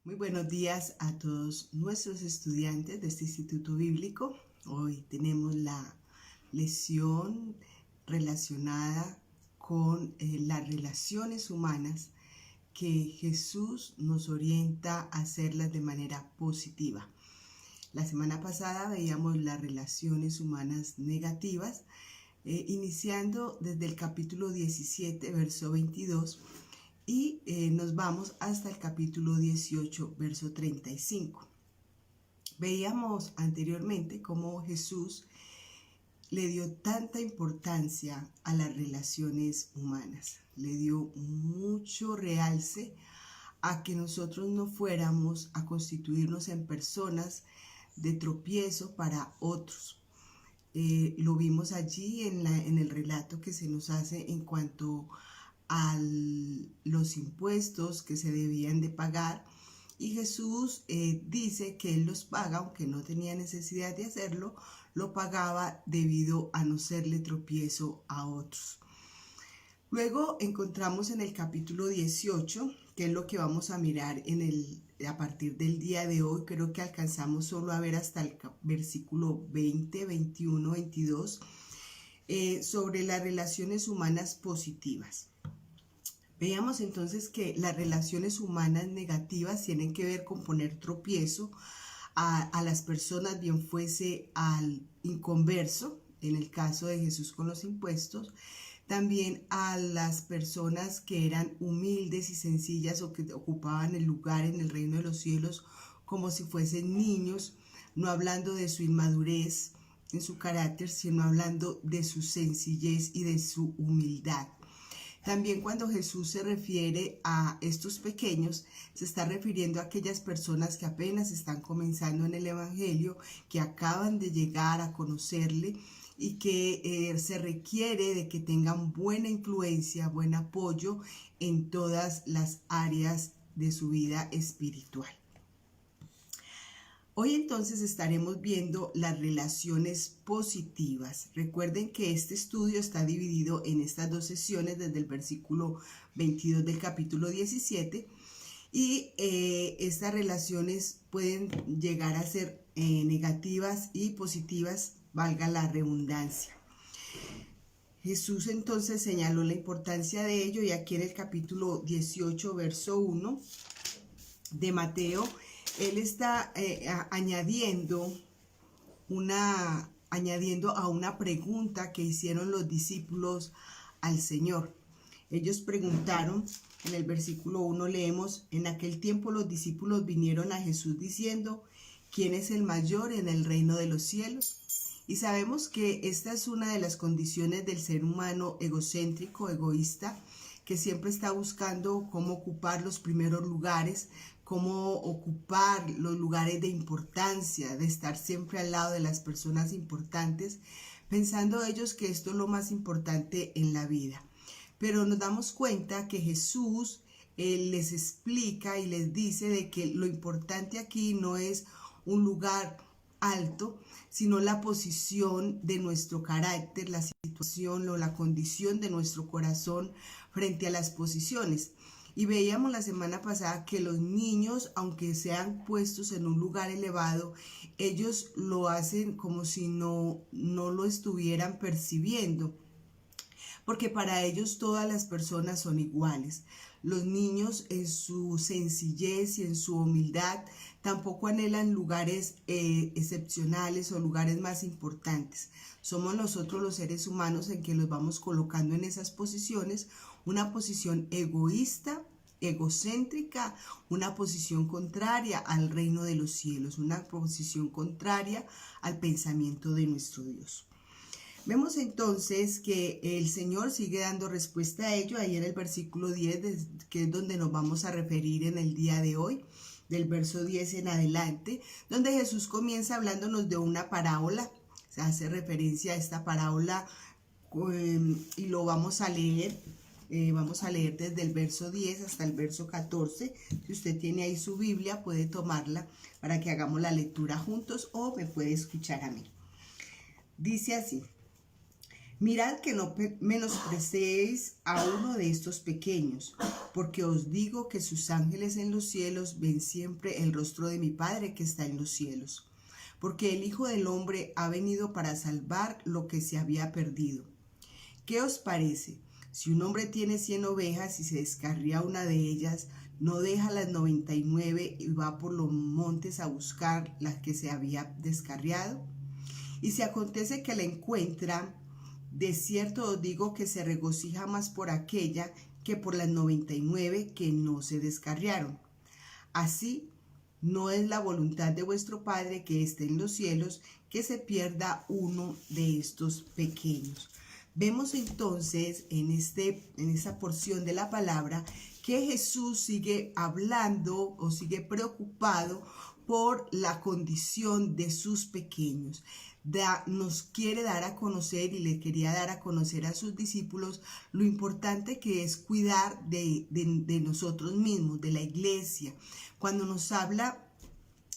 Muy buenos días a todos nuestros estudiantes de este Instituto Bíblico. Hoy tenemos la lección relacionada con las relaciones humanas que Jesús nos orienta a hacerlas de manera positiva. La semana pasada veíamos las relaciones humanas negativas, iniciando desde el capítulo 17, verso 22, y nos vamos hasta el capítulo 18, verso 35. Veíamos anteriormente cómo Jesús le dio tanta importancia a las relaciones humanas, le dio mucho realce a que nosotros no fuéramos a constituirnos en personas de tropiezo para otros. Lo vimos allí en el relato que se nos hace en cuanto a los impuestos que se debían de pagar, y Jesús dice que Él los paga, aunque no tenía necesidad de hacerlo, lo pagaba debido a no serle tropiezo a otros. Luego encontramos en el capítulo 18, que es lo que vamos a mirar a partir del día de hoy. Creo que alcanzamos solo a ver hasta el versículo 20, 21, 22, sobre las relaciones humanas positivas. Veamos entonces que las relaciones humanas negativas tienen que ver con poner tropiezo a las personas, bien fuese al inconverso, en el caso de Jesús con los impuestos, también a las personas que eran humildes y sencillas o que ocupaban el lugar en el reino de los cielos como si fuesen niños, no hablando de su inmadurez en su carácter, sino hablando de su sencillez y de su humildad. También cuando Jesús se refiere a estos pequeños, se está refiriendo a aquellas personas que apenas están comenzando en el Evangelio, que acaban de llegar a conocerle y que se requiere de que tengan buena influencia, buen apoyo en todas las áreas de su vida espiritual. Hoy entonces estaremos viendo las relaciones positivas. Recuerden que este estudio está dividido en estas dos sesiones desde el versículo 22 del capítulo 17, y estas relaciones pueden llegar a ser negativas y positivas, valga la redundancia. Jesús entonces señaló la importancia de ello, y aquí en el capítulo 18, verso 1 de Mateo, Él está añadiendo a una pregunta que hicieron los discípulos al Señor. Ellos preguntaron, en el versículo 1 leemos: en aquel tiempo los discípulos vinieron a Jesús diciendo, ¿quién es el mayor en el reino de los cielos? Y sabemos que esta es una de las condiciones del ser humano egocéntrico, egoísta, que siempre está buscando cómo ocupar los primeros lugares, cómo ocupar los lugares de importancia, de estar siempre al lado de las personas importantes, pensando ellos que esto es lo más importante en la vida. Pero nos damos cuenta que Jesús les explica y les dice de que lo importante aquí no es un lugar alto, sino la posición de nuestro carácter, la situación o la condición de nuestro corazón frente a las posiciones. Y veíamos la semana pasada que los niños, aunque sean puestos en un lugar elevado, ellos lo hacen como si no lo estuvieran percibiendo, porque para ellos todas las personas son iguales. Los niños, en su sencillez y en su humildad, tampoco anhelan lugares excepcionales o lugares más importantes. Somos nosotros los seres humanos en que los vamos colocando en esas posiciones, una posición egoísta, egocéntrica, una posición contraria al reino de los cielos, una posición contraria al pensamiento de nuestro Dios. Vemos entonces que el Señor sigue dando respuesta a ello, ahí en el versículo 10, que es donde nos vamos a referir en el día de hoy, del verso 10 en adelante, donde Jesús comienza hablándonos de una parábola. Se hace referencia a esta parábola y lo vamos a leer. Vamos a leer desde el verso 10 hasta el verso 14. Si usted tiene ahí su Biblia, puede tomarla para que hagamos la lectura juntos, o me puede escuchar a mí. Dice así: Mirad que no menospreciéis a uno de estos pequeños, porque os digo que sus ángeles en los cielos ven siempre el rostro de mi Padre que está en los cielos. Porque el Hijo del Hombre ha venido para salvar lo que se había perdido. ¿Qué os parece? Si un hombre tiene 100 ovejas y se descarría una de ellas, ¿no deja las 99 y va por los montes a buscar la que se había descarriado? Y si acontece que la encuentra, de cierto os digo que se regocija más por aquella que por las 99 que no se descarriaron. Así, no es la voluntad de vuestro Padre que esté en los cielos que se pierda uno de estos pequeños. Vemos entonces en esa porción de la palabra que Jesús sigue hablando o sigue preocupado por la condición de sus pequeños. Nos quiere dar a conocer y le quería dar a conocer a sus discípulos lo importante que es cuidar de nosotros mismos, de la iglesia. Cuando nos habla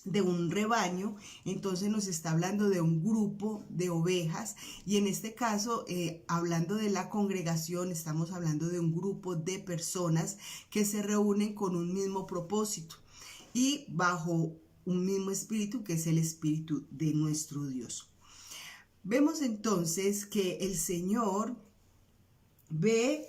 de un rebaño, entonces nos está hablando de un grupo de ovejas y en este caso, hablando de la congregación, estamos hablando de un grupo de personas que se reúnen con un mismo propósito y bajo un mismo espíritu que es el espíritu de nuestro Dios. Vemos entonces que el Señor ve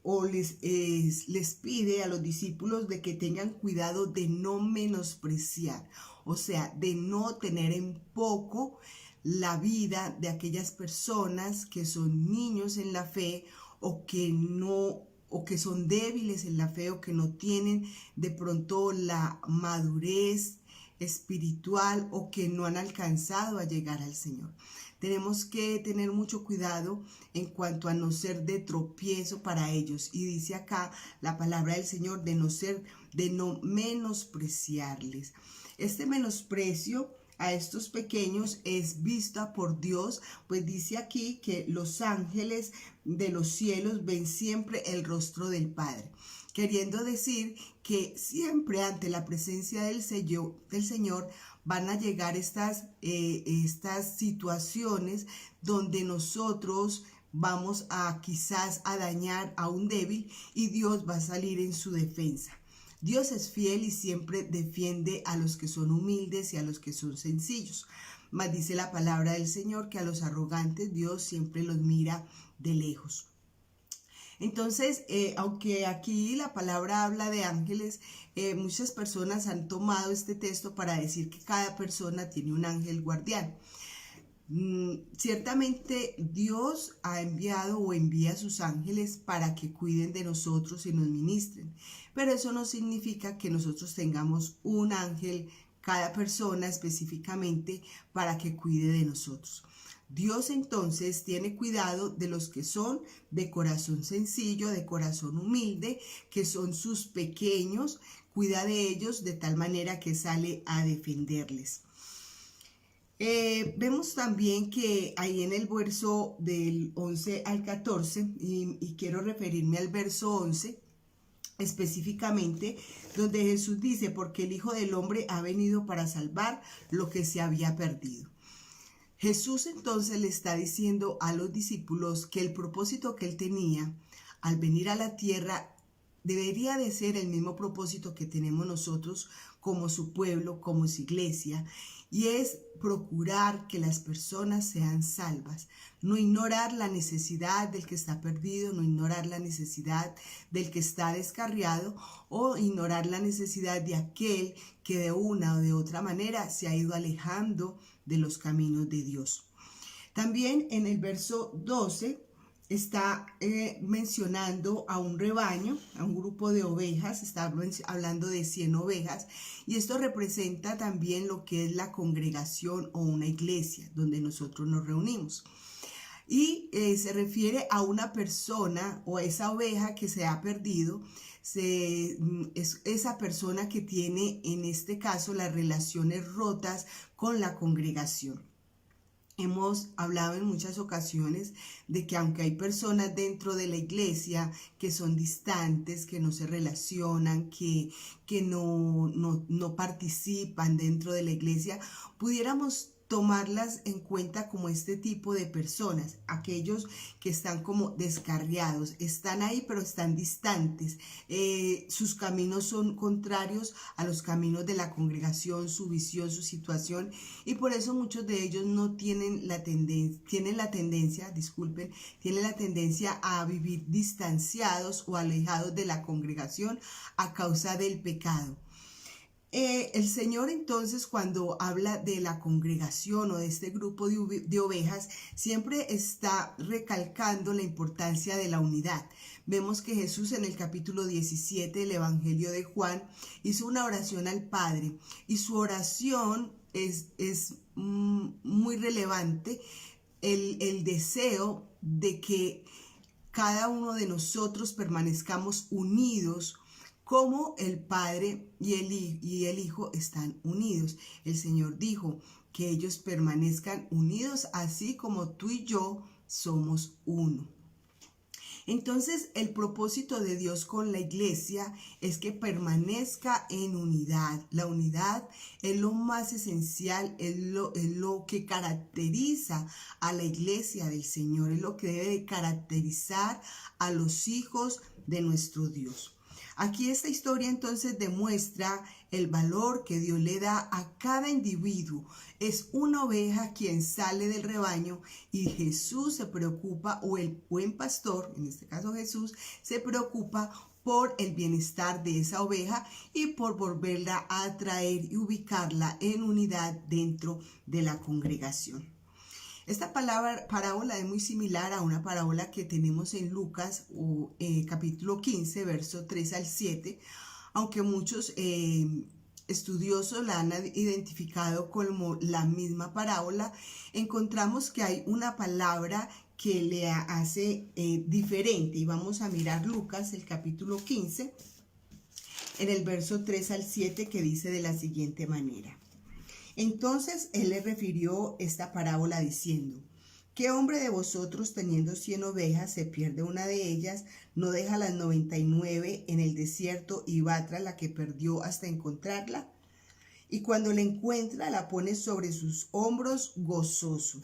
o les pide a los discípulos de que tengan cuidado de no menospreciar, o sea, de no tener en poco la vida de aquellas personas que son niños en la fe o que son débiles en la fe o que no tienen de pronto la madurez espiritual o que no han alcanzado a llegar al Señor. Tenemos que tener mucho cuidado en cuanto a no ser de tropiezo para ellos. Y dice acá la palabra del Señor de no menospreciarles. Este menosprecio a estos pequeños es vista por Dios, pues dice aquí que los ángeles de los cielos ven siempre el rostro del Padre, queriendo decir que siempre ante la presencia del Señor van a llegar estas situaciones donde nosotros vamos a quizás a dañar a un débil y Dios va a salir en su defensa. Dios es fiel y siempre defiende a los que son humildes y a los que son sencillos. Mas dice la palabra del Señor que a los arrogantes Dios siempre los mira de lejos. Entonces, aunque aquí la palabra habla de ángeles, muchas personas han tomado este texto para decir que cada persona tiene un ángel guardián. Ciertamente Dios ha enviado o envía a sus ángeles para que cuiden de nosotros y nos ministren, pero eso no significa que nosotros tengamos un ángel, cada persona específicamente, para que cuide de nosotros. Dios entonces tiene cuidado de los que son de corazón sencillo, de corazón humilde, que son sus pequeños, cuida de ellos de tal manera que sale a defenderles. Vemos también que ahí en el verso del 11 al 14, y quiero referirme al verso 11, específicamente, donde Jesús dice, porque el Hijo del Hombre ha venido para salvar lo que se había perdido. Jesús entonces le está diciendo a los discípulos que el propósito que él tenía al venir a la tierra debería de ser el mismo propósito que tenemos nosotros como su pueblo, como su iglesia, y es procurar que las personas sean salvas, no ignorar la necesidad del que está perdido, no ignorar la necesidad del que está descarriado o ignorar la necesidad de aquel que de una o de otra manera se ha ido alejando de los caminos de Dios. También en el verso 12 está mencionando a un rebaño, a un grupo de ovejas, está hablando de 100 ovejas, y esto representa también lo que es la congregación o una iglesia donde nosotros nos reunimos. Y se refiere a una persona o a esa oveja que se ha perdido, es esa persona que tiene en este caso las relaciones rotas con la congregación. Hemos hablado en muchas ocasiones de que aunque hay personas dentro de la iglesia que son distantes, que no se relacionan, que no participan dentro de la iglesia, pudiéramos tomarlas en cuenta como este tipo de personas, aquellos que están como descarriados, están ahí pero están distantes, sus caminos son contrarios a los caminos de la congregación, su visión, su situación, y por eso muchos de ellos no tienen la tendencia, tienen la tendencia a vivir distanciados o alejados de la congregación a causa del pecado. El Señor entonces, cuando habla de la congregación o de este grupo de ovejas, siempre está recalcando la importancia de la unidad. Vemos que Jesús en el capítulo 17 del Evangelio de Juan hizo una oración al Padre, y su oración es muy relevante, el deseo de que cada uno de nosotros permanezcamos unidos como el Padre y el Hijo están unidos. El Señor dijo que ellos permanezcan unidos así como tú y yo somos uno. Entonces, el propósito de Dios con la iglesia es que permanezca en unidad. La unidad es lo más esencial, es lo que caracteriza a la iglesia del Señor, es lo que debe caracterizar a los hijos de nuestro Dios. Aquí esta historia entonces demuestra el valor que Dios le da a cada individuo. Es una oveja quien sale del rebaño, y Jesús se preocupa, o el buen pastor, en este caso Jesús, se preocupa por el bienestar de esa oveja y por volverla a atraer y ubicarla en unidad dentro de la congregación. Esta parábola es muy similar a una parábola que tenemos en Lucas capítulo 15, verso 3 al 7, aunque muchos estudiosos la han identificado como la misma parábola. Encontramos que hay una palabra que le hace diferente, y vamos a mirar Lucas, el capítulo 15, en el verso 3 al 7, que dice de la siguiente manera. Entonces él le refirió esta parábola diciendo: ¿Qué hombre de vosotros, teniendo 100 ovejas, se pierde una de ellas, no deja las 99 en el desierto y va tras la que perdió hasta encontrarla? Y cuando la encuentra, la pone sobre sus hombros gozoso.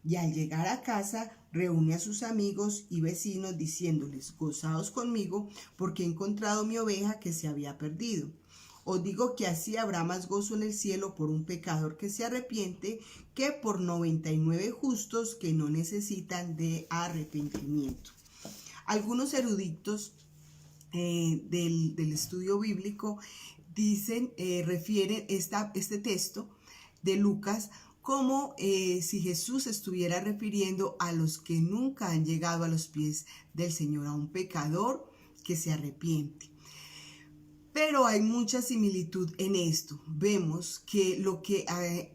Y al llegar a casa, reúne a sus amigos y vecinos diciéndoles: gozaos conmigo, porque he encontrado mi oveja que se había perdido. Os digo que así habrá más gozo en el cielo por un pecador que se arrepiente que por 99 justos que no necesitan de arrepentimiento. Algunos eruditos del estudio bíblico refieren este texto de Lucas como si Jesús estuviera refiriendo a los que nunca han llegado a los pies del Señor, a un pecador que se arrepiente. Pero hay mucha similitud en esto. Vemos que lo que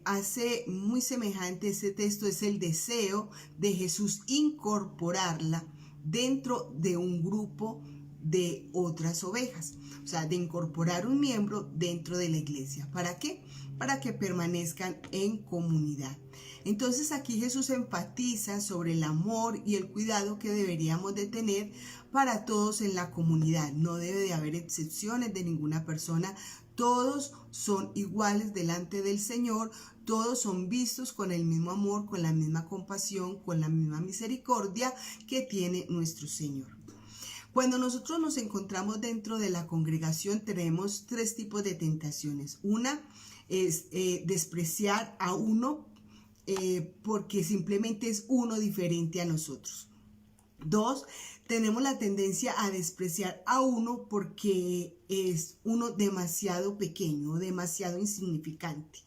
hace muy semejante este texto es el deseo de Jesús incorporarla dentro de un grupo de otras ovejas. O sea, de incorporar un miembro dentro de la iglesia. ¿Para qué? Para que permanezcan en comunidad. Entonces aquí Jesús enfatiza sobre el amor y el cuidado que deberíamos de tener para todos en la comunidad. No debe de haber excepciones de ninguna persona. Todos son iguales delante del Señor. Todos son vistos con el mismo amor, con la misma compasión, con la misma misericordia que tiene nuestro Señor. Cuando nosotros nos encontramos dentro de la congregación, tenemos 3 tipos de tentaciones. Una es despreciar a uno porque simplemente es uno diferente a nosotros. 2, tenemos la tendencia a despreciar a uno porque es uno demasiado pequeño, demasiado insignificante.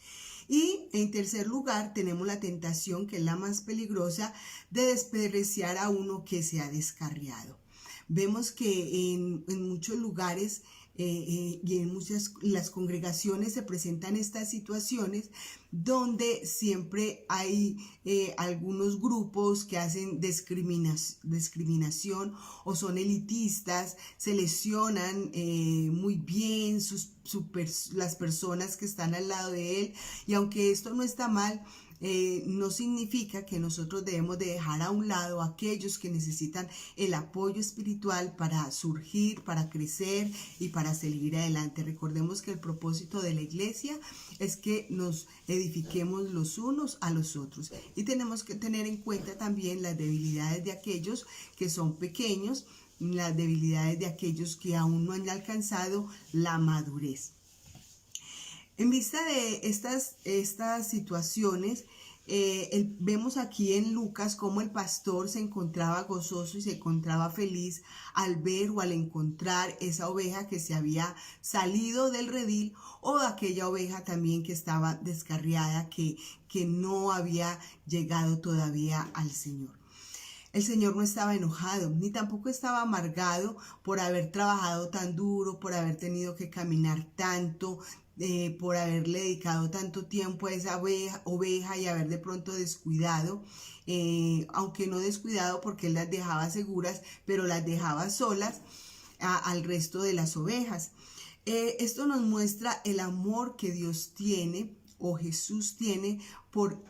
Y en tercer lugar, tenemos la tentación, que es la más peligrosa, de despreciar a uno que se ha descarriado. Vemos que en muchos lugares y en las congregaciones se presentan estas situaciones donde siempre hay algunos grupos que hacen discriminación o son elitistas, seleccionan muy bien las personas que están al lado de él, y aunque esto no está mal, no significa que nosotros debemos de dejar a un lado a aquellos que necesitan el apoyo espiritual para surgir, para crecer y para seguir adelante. Recordemos que el propósito de la iglesia es que nos edifiquemos los unos a los otros, y tenemos que tener en cuenta también las debilidades de aquellos que son pequeños, las debilidades de aquellos que aún no han alcanzado la madurez. En vista de estas situaciones, vemos aquí en Lucas cómo el pastor se encontraba gozoso y se encontraba feliz al ver o al encontrar esa oveja que se había salido del redil, o aquella oveja también que estaba descarriada, que no había llegado todavía al Señor. El Señor no estaba enojado, ni tampoco estaba amargado por haber trabajado tan duro, por haber tenido que caminar tanto, por haberle dedicado tanto tiempo a esa oveja y haber de pronto descuidado, aunque no descuidado porque Él las dejaba seguras, pero las dejaba solas al resto de las ovejas. Esto nos muestra el amor que Dios tiene, o Jesús tiene,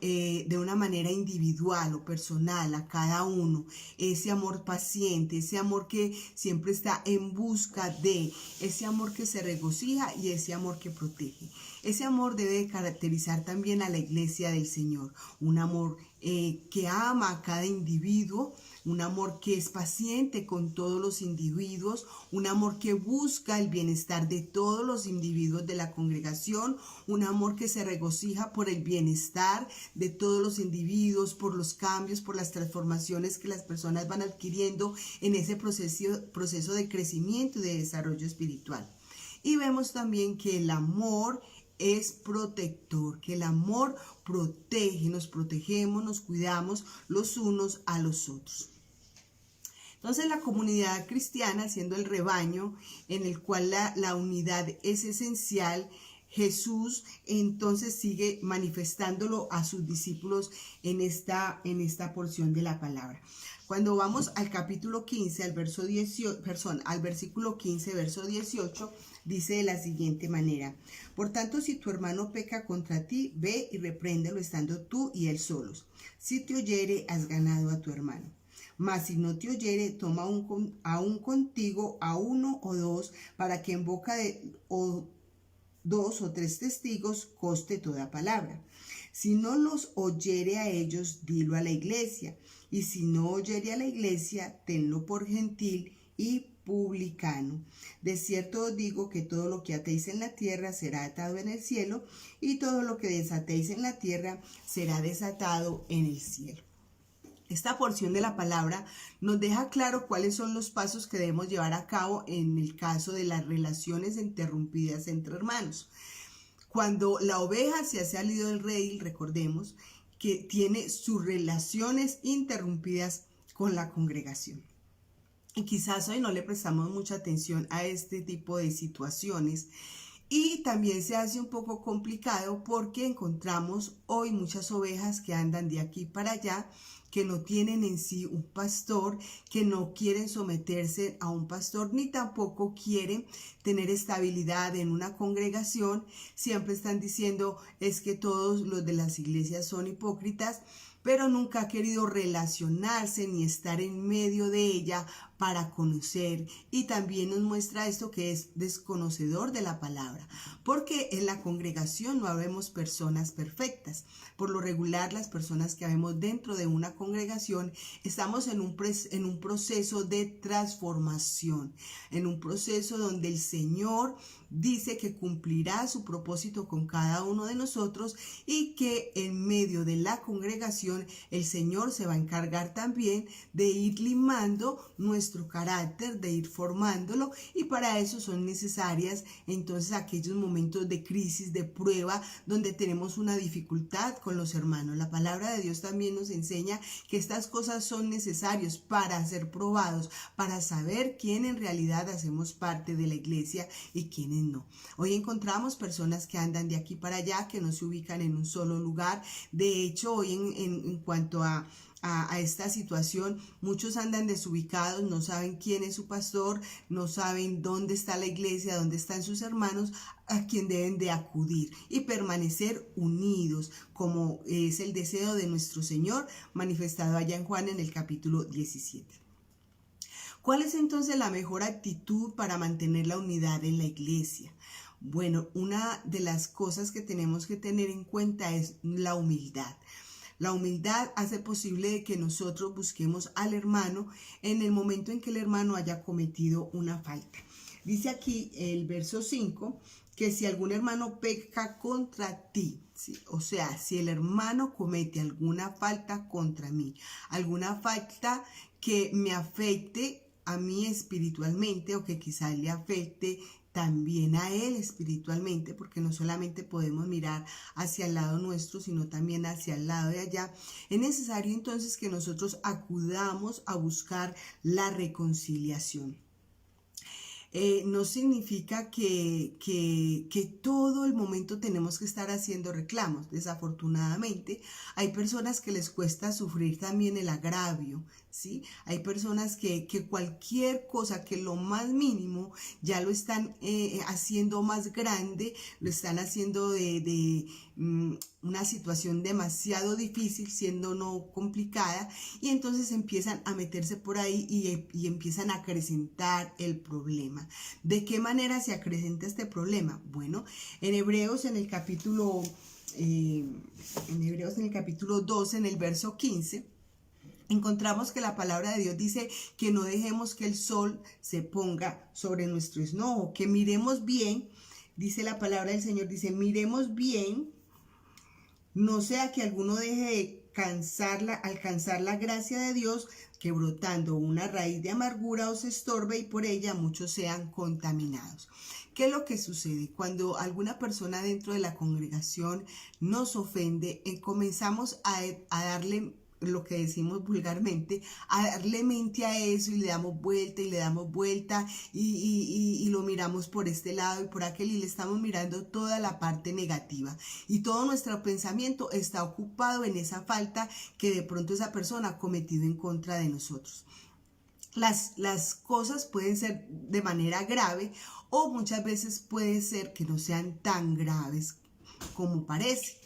de una manera individual o personal a cada uno. Ese amor paciente, ese amor que siempre está en busca de, ese amor que se regocija y ese amor que protege. Ese amor debe caracterizar también a la iglesia del Señor. Un amor que ama a cada individuo, un amor que es paciente con todos los individuos, un amor que busca el bienestar de todos los individuos de la congregación, un amor que se regocija por el bienestar de todos los individuos, por los cambios, por las transformaciones que las personas van adquiriendo en ese proceso de crecimiento y de desarrollo espiritual. Y vemos también que el amor es protector, que el amor protege, nos protegemos, nos cuidamos los unos a los otros. Entonces la comunidad cristiana, siendo el rebaño en el cual la unidad es esencial, Jesús entonces sigue manifestándolo a sus discípulos en esta porción de la palabra. Cuando vamos al capítulo 15, al versículo 15, verso 18, dice de la siguiente manera: por tanto, si tu hermano peca contra ti, ve y repréndelo estando tú y él solos. Si te oyere, has ganado a tu hermano. Mas si no te oyere, toma aún contigo a uno o dos, para que en boca de dos o tres testigos conste toda palabra. Si no los oyere a ellos, dilo a la iglesia. Y si no oyere a la iglesia, tenlo por gentil y publicano. De cierto os digo que todo lo que atéis en la tierra será atado en el cielo, y todo lo que desatéis en la tierra será desatado en el cielo. Esta porción de la palabra nos deja claro cuáles son los pasos que debemos llevar a cabo en el caso de las relaciones interrumpidas entre hermanos. Cuando la oveja se ha salido del redil, recordemos que tiene sus relaciones interrumpidas con la congregación. Y quizás hoy no le prestamos mucha atención a este tipo de situaciones. Y también se hace un poco complicado porque encontramos hoy muchas ovejas que andan de aquí para allá, que no tienen en sí un pastor, que no quieren someterse a un pastor, ni tampoco quieren tener estabilidad en una congregación. Siempre están diciendo es que todos los de las iglesias son hipócritas, pero nunca ha querido relacionarse ni estar en medio de ella para conocer. Y también nos muestra esto, que es desconocedor de la palabra, porque en la congregación no habemos personas perfectas. Por lo regular, las personas que habemos dentro de una congregación estamos en un proceso de transformación, en un proceso donde el Señor dice que cumplirá su propósito con cada uno de nosotros, y que en medio de la congregación el Señor se va a encargar también de ir limando nuestro carácter, de ir formándolo, y para eso son necesarias entonces aquellos momentos de crisis, de prueba, donde tenemos una dificultad con los hermanos. La palabra de Dios también nos enseña que estas cosas son necesarias para ser probados, para saber quién en realidad hacemos parte de la iglesia y quiénes no. Hoy encontramos personas que andan de aquí para allá, que no se ubican en un solo lugar. De hecho, hoy en cuanto a a esta situación. Muchos andan desubicados, no saben quién es su pastor, no saben dónde está la iglesia, dónde están sus hermanos a quien deben de acudir y permanecer unidos, como es el deseo de nuestro Señor manifestado allá en Juan en el capítulo 17. ¿Cuál es entonces la mejor actitud para mantener la unidad en la iglesia? Bueno, una de las cosas que tenemos que tener en cuenta es la humildad. La humildad hace posible que nosotros busquemos al hermano en el momento en que el hermano haya cometido una falta. Dice aquí el verso 5 que si algún hermano peca contra ti, ¿sí? O sea, si el hermano comete alguna falta contra mí, alguna falta que me afecte a mí espiritualmente o que quizás le afecte también a él espiritualmente, porque no solamente podemos mirar hacia el lado nuestro, sino también hacia el lado de allá, es necesario entonces que nosotros acudamos a buscar la reconciliación. No significa que todo el momento tenemos que estar haciendo reclamos. Desafortunadamente, hay personas que les cuesta sufrir también el agravio, ¿sí? Hay personas que cualquier cosa, que lo más mínimo, ya lo están haciendo más grande, lo están haciendo de una situación demasiado difícil, siendo no complicada, y entonces empiezan a meterse por ahí y empiezan a acrecentar el problema. ¿De qué manera se acrecenta este problema? Bueno, en Hebreos en el capítulo 12, en el verso 15, encontramos que la palabra de Dios dice que no dejemos que el sol se ponga sobre nuestro enojo, que miremos bien, dice la palabra del Señor, dice, miremos bien, no sea que alguno deje de alcanzar la gracia de Dios, que brotando una raíz de amargura os estorbe y por ella muchos sean contaminados. ¿Qué es lo que sucede? Cuando alguna persona dentro de la congregación nos ofende, comenzamos a darle, lo que decimos vulgarmente, a darle mente a eso y le damos vuelta y le damos vuelta y lo miramos por este lado y por aquel y le estamos mirando toda la parte negativa y todo nuestro pensamiento está ocupado en esa falta que de pronto esa persona ha cometido en contra de nosotros. Las cosas pueden ser de manera grave o muchas veces puede ser que no sean tan graves como parece.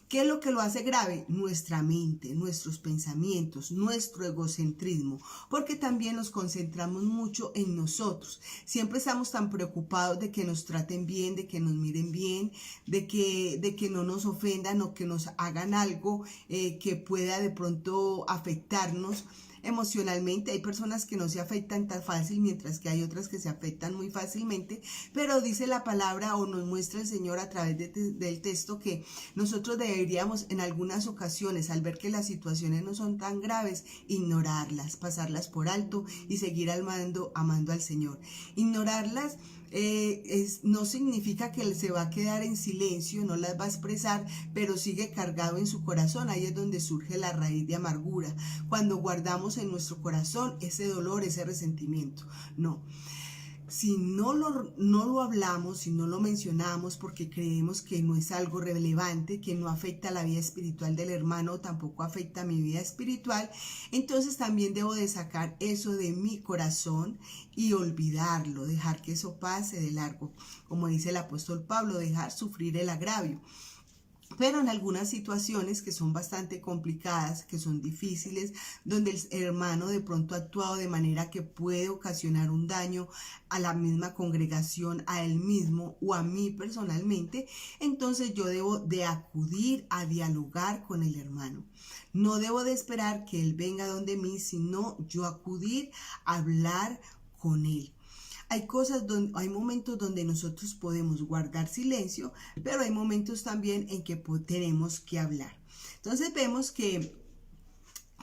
¿Qué es lo que lo hace grave? Nuestra mente, nuestros pensamientos, nuestro egocentrismo, porque también nos concentramos mucho en nosotros. Siempre estamos tan preocupados de que nos traten bien, de que nos miren bien, de que no nos ofendan o que nos hagan algo que pueda de pronto afectarnos emocionalmente. Hay personas que no se afectan tan fácil, mientras que hay otras que se afectan muy fácilmente, pero dice la palabra o nos muestra el Señor a través del texto que nosotros deberíamos en algunas ocasiones, al ver que las situaciones no son tan graves, ignorarlas, pasarlas por alto y seguir amando al Señor. Ignorarlas no significa que él se va a quedar en silencio, no las va a expresar, pero sigue cargado en su corazón. Ahí es donde surge la raíz de amargura, cuando guardamos en nuestro corazón ese dolor, ese resentimiento. No, si no lo hablamos, si no lo mencionamos porque creemos que no es algo relevante, que no afecta a la vida espiritual del hermano, tampoco afecta a mi vida espiritual, entonces también debo de sacar eso de mi corazón y olvidarlo, dejar que eso pase de largo, como dice el apóstol Pablo, dejar sufrir el agravio. Pero en algunas situaciones que son bastante complicadas, que son difíciles, donde el hermano de pronto ha actuado de manera que puede ocasionar un daño a la misma congregación, a él mismo o a mí personalmente, entonces yo debo de acudir a dialogar con el hermano. No debo de esperar que él venga donde mí, sino yo acudir a hablar con él. Hay momentos donde nosotros podemos guardar silencio, pero hay momentos también en que tenemos que hablar. Entonces vemos que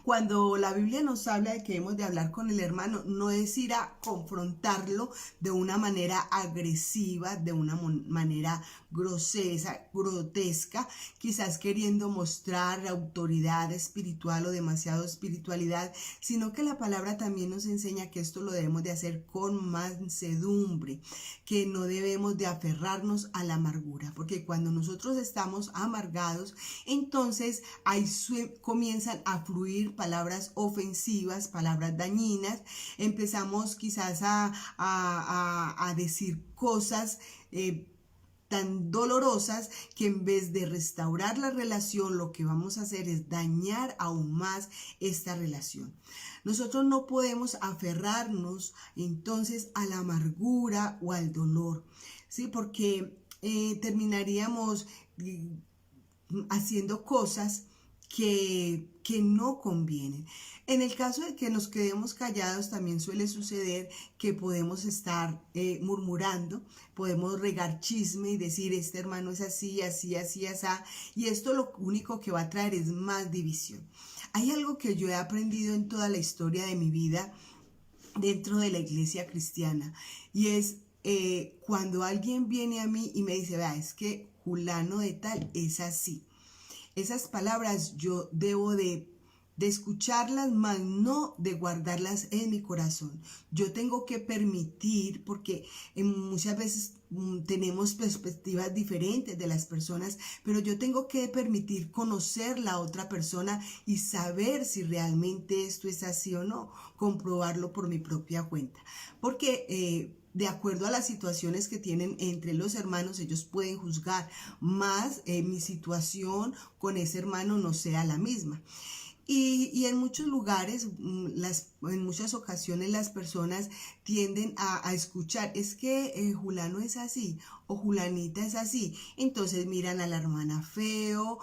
cuando la Biblia nos habla de que hemos de hablar con el hermano, no es ir a confrontarlo de una manera agresiva, de una manera grotesca, quizás queriendo mostrar autoridad espiritual o demasiado espiritualidad, sino que la palabra también nos enseña que esto lo debemos de hacer con mansedumbre, que no debemos de aferrarnos a la amargura, porque cuando nosotros estamos amargados, entonces ahí comienzan a fluir decir palabras ofensivas, palabras dañinas, empezamos quizás a decir cosas tan dolorosas que en vez de restaurar la relación, lo que vamos a hacer es dañar aún más esta relación. Nosotros no podemos aferrarnos entonces a la amargura o al dolor, ¿sí? Porque terminaríamos haciendo cosas que no convienen. En el caso de que nos quedemos callados, también suele suceder que podemos estar murmurando, podemos regar chisme y decir, este hermano es así, así, así, así, y esto lo único que va a traer es más división. Hay algo que yo he aprendido en toda la historia de mi vida dentro de la iglesia cristiana, y es cuando alguien viene a mí y me dice, vea, es que fulano de tal es así. Esas palabras yo debo de escucharlas, mas no de guardarlas en mi corazón. Yo tengo que permitir, porque muchas veces tenemos perspectivas diferentes de las personas, pero yo tengo que permitir conocer la otra persona y saber si realmente esto es así o no, comprobarlo por mi propia cuenta. Porque de acuerdo a las situaciones que tienen entre los hermanos, ellos pueden juzgar, más mi situación con ese hermano no sea la misma. Y en muchos lugares, en muchas ocasiones las personas tienden a escuchar, es que Julano es así o Julanita es así. Entonces miran a la hermana feo,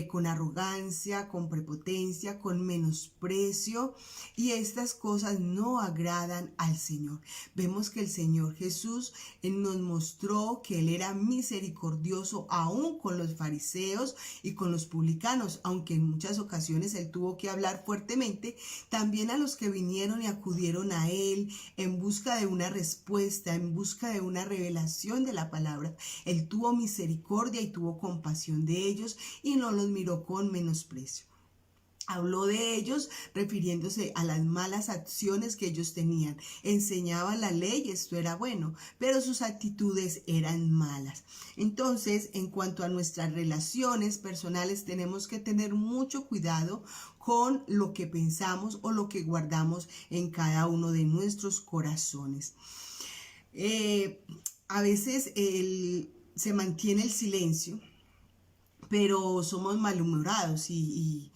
con arrogancia, con prepotencia, con menosprecio, y estas cosas no agradan al Señor. Vemos que el Señor Jesús nos mostró que Él era misericordioso aún con los fariseos y con los publicanos, aunque en muchas ocasiones Él tuvo que hablar fuertemente, también a los que vinieron y acudieron a Él en busca de una respuesta, en busca de una revelación de la palabra. Él tuvo misericordia y tuvo compasión de ellos y no los miró con menosprecio. Habló de ellos refiriéndose a las malas acciones que ellos tenían. Enseñaban la ley, esto era bueno, pero sus actitudes eran malas. Entonces, en cuanto a nuestras relaciones personales, tenemos que tener mucho cuidado con lo que pensamos o lo que guardamos en cada uno de nuestros corazones. A veces se mantiene el silencio, pero somos malhumorados y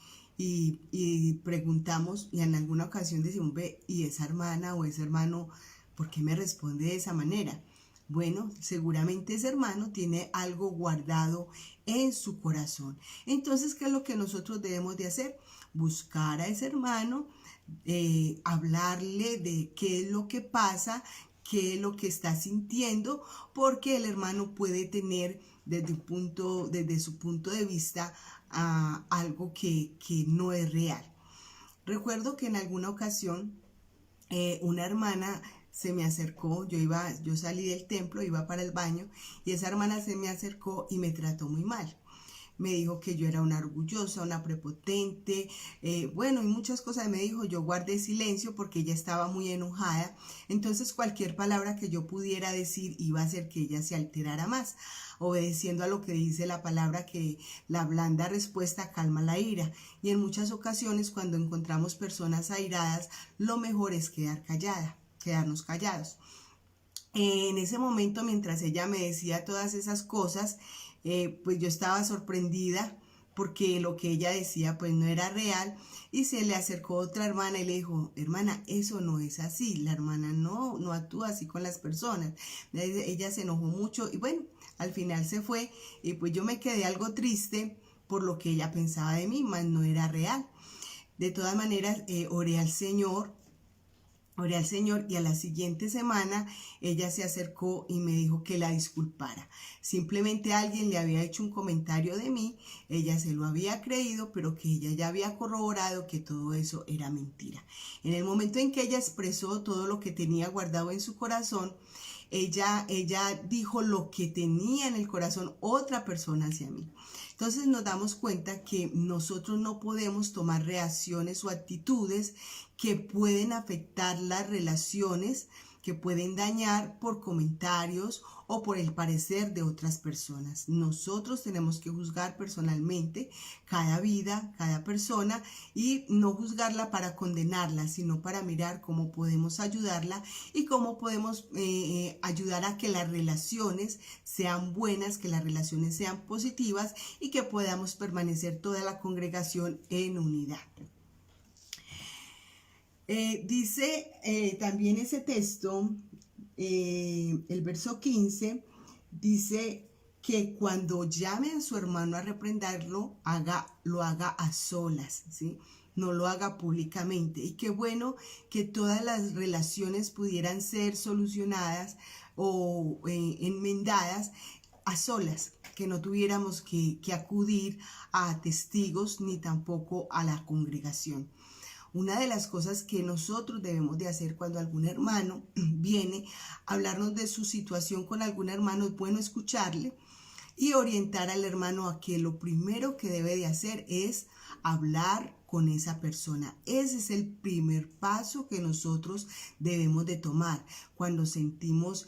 preguntamos, y en alguna ocasión decimos, ve, ¿y esa hermana o ese hermano por qué me responde de esa manera? Bueno, seguramente ese hermano tiene algo guardado en su corazón. Entonces, ¿qué es lo que nosotros debemos de hacer? Buscar a ese hermano, hablarle de qué es lo que pasa, qué es lo que está sintiendo, porque el hermano puede tener desde su punto de vista algo que no es real. Recuerdo que en alguna ocasión una hermana se me acercó, yo salí del templo, iba para el baño, y esa hermana se me acercó y me trató muy mal. Me dijo que yo era una orgullosa, una prepotente, bueno, y muchas cosas me dijo. Yo guardé silencio porque ella estaba muy enojada, entonces cualquier palabra que yo pudiera decir iba a hacer que ella se alterara más, obedeciendo a lo que dice la palabra, que la blanda respuesta calma la ira, y en muchas ocasiones cuando encontramos personas airadas, lo mejor es quedarnos callados. En ese momento, mientras ella me decía todas esas cosas, pues yo estaba sorprendida porque lo que ella decía pues no era real, y se le acercó otra hermana y le dijo, hermana, eso no es así, la hermana no actúa así con las personas. Ella se enojó mucho y bueno, al final se fue, y pues yo me quedé algo triste por lo que ella pensaba de mí, mas no era real. De todas maneras, oré al Señor, y a la siguiente semana ella se acercó y me dijo que la disculpara. Simplemente alguien le había hecho un comentario de mí, ella se lo había creído, pero que ella ya había corroborado que todo eso era mentira. En el momento en que ella expresó todo lo que tenía guardado en su corazón, ella dijo lo que tenía en el corazón otra persona hacia mí. Entonces nos damos cuenta que nosotros no podemos tomar reacciones o actitudes que pueden afectar las relaciones, que pueden dañar por comentarios o por el parecer de otras personas. Nosotros tenemos que juzgar personalmente cada vida, cada persona, y no juzgarla para condenarla, sino para mirar cómo podemos ayudarla y cómo podemos ayudar a que las relaciones sean buenas, que las relaciones sean positivas y que podamos permanecer toda la congregación en unidad. Dice también ese texto, el verso 15, dice que cuando llame a su hermano a reprenderlo, lo haga a solas, ¿sí? No lo haga públicamente. Y qué bueno que todas las relaciones pudieran ser solucionadas o enmendadas a solas, que no tuviéramos que acudir a testigos ni tampoco a la congregación. Una de las cosas que nosotros debemos de hacer cuando algún hermano viene a hablarnos de su situación con algún hermano, es bueno escucharle y orientar al hermano a que lo primero que debe de hacer es hablar con esa persona. Ese es el primer paso que nosotros debemos de tomar cuando sentimos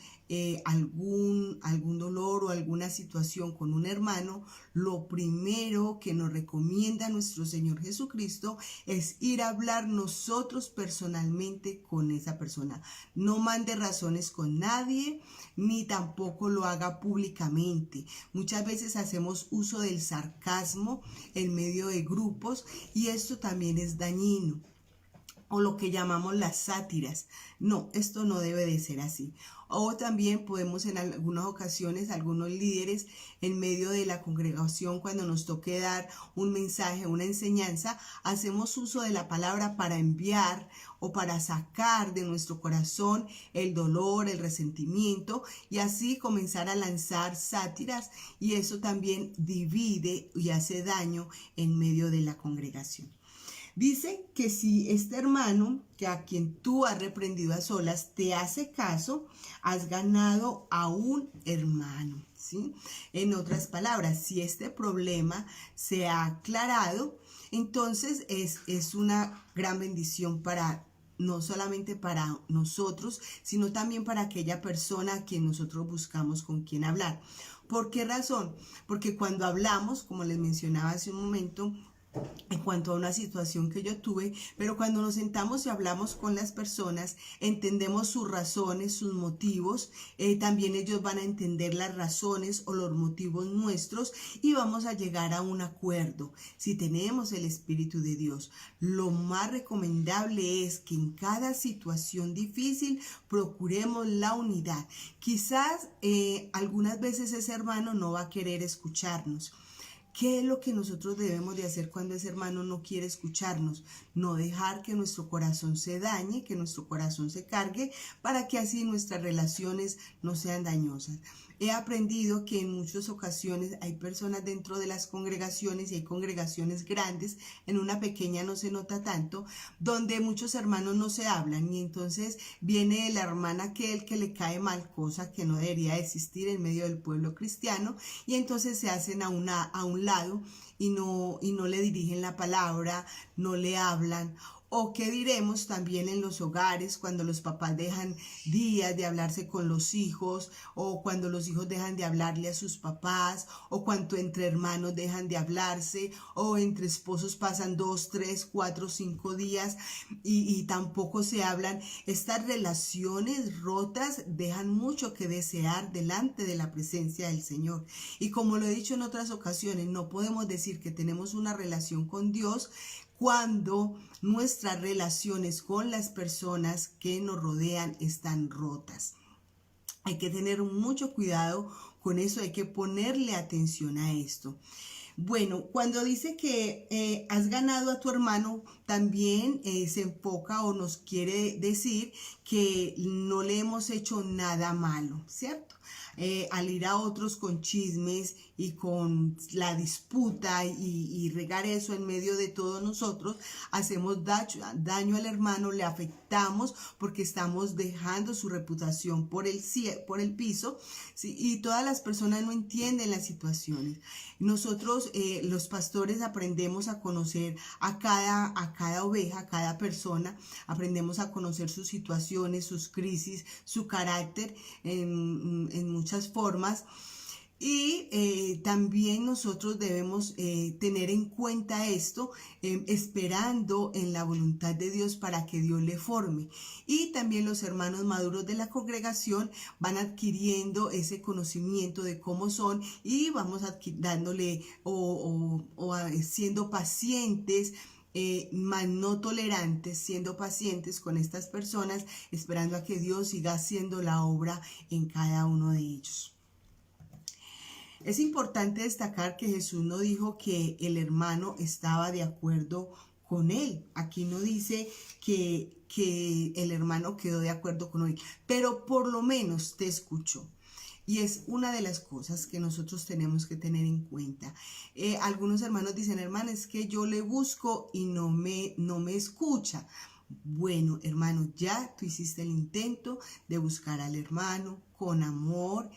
algún dolor o alguna situación con un hermano. Lo primero que nos recomienda nuestro Señor Jesucristo es ir a hablar nosotros personalmente con esa persona. No mande razones con nadie, ni tampoco lo haga públicamente. Muchas veces hacemos uso del sarcasmo en medio de grupos y esto también es dañino, o lo que llamamos las sátiras. No, esto no debe de ser así. O también podemos en algunas ocasiones, algunos líderes en medio de la congregación, cuando nos toque dar un mensaje, una enseñanza, hacemos uso de la palabra para enviar o para sacar de nuestro corazón el dolor, el resentimiento, y así comenzar a lanzar sátiras, y eso también divide y hace daño en medio de la congregación. Dice que si este hermano, que a quien tú has reprendido a solas, te hace caso, has ganado a un hermano, ¿sí? En otras palabras, si este problema se ha aclarado, entonces es una gran bendición para no solamente para nosotros, sino también para aquella persona a quien nosotros buscamos con quien hablar. ¿Por qué razón? Porque cuando hablamos, como les mencionaba hace un momento, en cuanto a una situación que yo tuve, pero cuando nos sentamos y hablamos con las personas, entendemos sus razones, sus motivos, también ellos van a entender las razones o los motivos nuestros y vamos a llegar a un acuerdo. Si tenemos el Espíritu de Dios, lo más recomendable es que en cada situación difícil procuremos la unidad. Quizás algunas veces ese hermano no va a querer escucharnos. ¿Qué es lo que nosotros debemos de hacer cuando ese hermano no quiere escucharnos? No dejar que nuestro corazón se dañe, que nuestro corazón se cargue, para que así nuestras relaciones no sean dañosas. He aprendido que en muchas ocasiones hay personas dentro de las congregaciones, y hay congregaciones grandes, en una pequeña no se nota tanto, donde muchos hermanos no se hablan, y entonces viene la hermana aquel que le cae mal, cosa que no debería existir en medio del pueblo cristiano, y entonces se hacen a un lado y no le dirigen la palabra, no le hablan. O qué diremos también en los hogares, cuando los papás dejan días de hablarse con los hijos, o cuando los hijos dejan de hablarle a sus papás, o cuando entre hermanos dejan de hablarse, o entre esposos pasan 2, 3, 4, 5 días y tampoco se hablan. Estas relaciones rotas dejan mucho que desear delante de la presencia del Señor. Y como lo he dicho en otras ocasiones, no podemos decir que tenemos una relación con Dios cuando nuestras relaciones con las personas que nos rodean están rotas. Hay que tener mucho cuidado con eso, hay que ponerle atención a esto. Bueno, cuando dice que has ganado a tu hermano, también se enfoca o nos quiere decir que no le hemos hecho nada malo, ¿cierto? Al ir a otros con chismes y con la disputa y regar eso en medio de todos nosotros, hacemos daño al hermano, le afectamos porque estamos dejando su reputación por el piso, ¿sí? Y todas las personas no entienden las situaciones. Nosotros, los pastores, aprendemos a conocer a cada oveja, a cada persona, aprendemos a conocer su situación, situaciones, sus crisis, su carácter en muchas formas. Y también nosotros debemos tener en cuenta esto, esperando en la voluntad de Dios para que Dios le forme. Y también los hermanos maduros de la congregación van adquiriendo ese conocimiento de cómo son y vamos dándole siendo pacientes, más no tolerantes, siendo pacientes con estas personas, esperando a que Dios siga haciendo la obra en cada uno de ellos. Es importante destacar que Jesús no dijo que el hermano estaba de acuerdo con él. Aquí no dice que el hermano quedó de acuerdo con él, pero por lo menos te escuchó. Y es una de las cosas que nosotros tenemos que tener en cuenta. Algunos hermanos dicen, hermano, es que yo le busco y no me escucha. Bueno, hermano, ya tú hiciste el intento de buscar al hermano con amor,